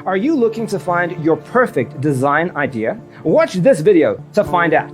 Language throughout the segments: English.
Are you looking to find your perfect design idea? Watch this video to find out.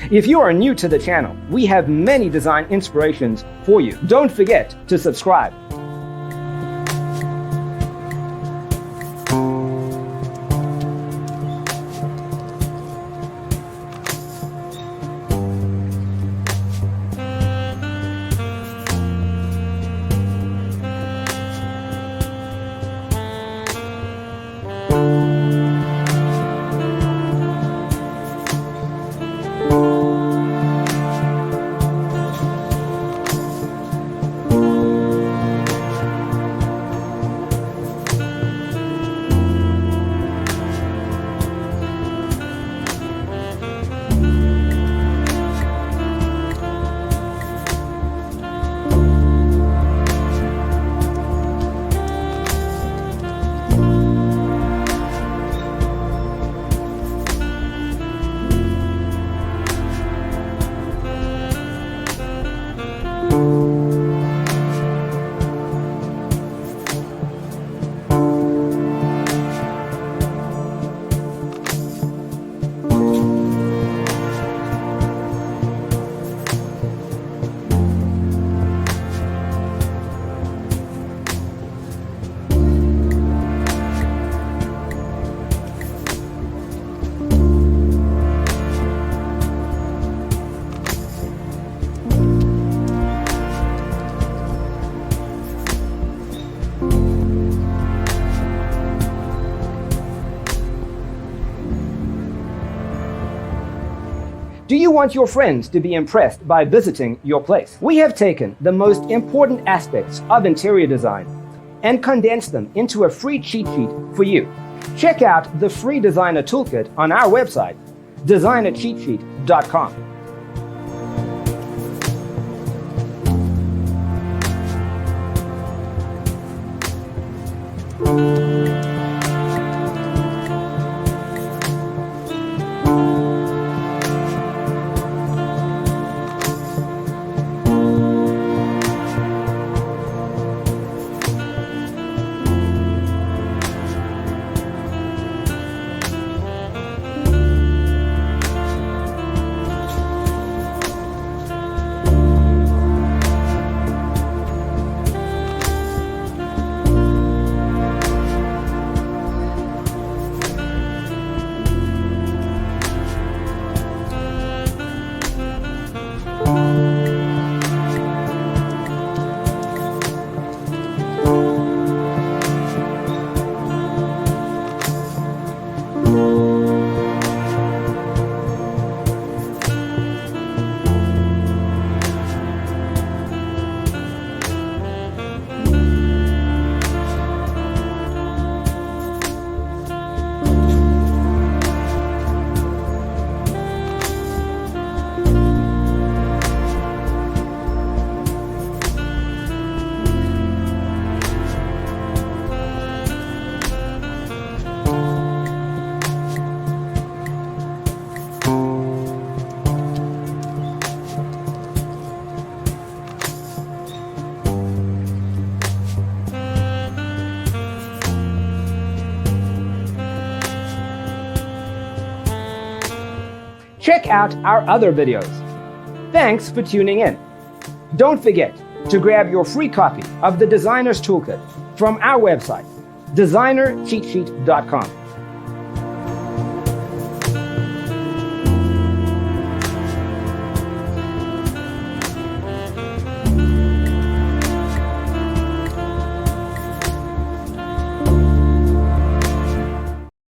If you are new to the channel, we have many design inspirations for you. Don't forget to subscribe. Do you want your friends to be impressed by visiting your place? We have taken the most important aspects of interior design and condensed them into a free cheat sheet for you. Check out the free designer toolkit on our website, designercheatsheet.com. check out our other videos. Thanks for tuning in. Don't forget to grab your free copy of the Designer's Toolkit from our website, designercheatsheet.com.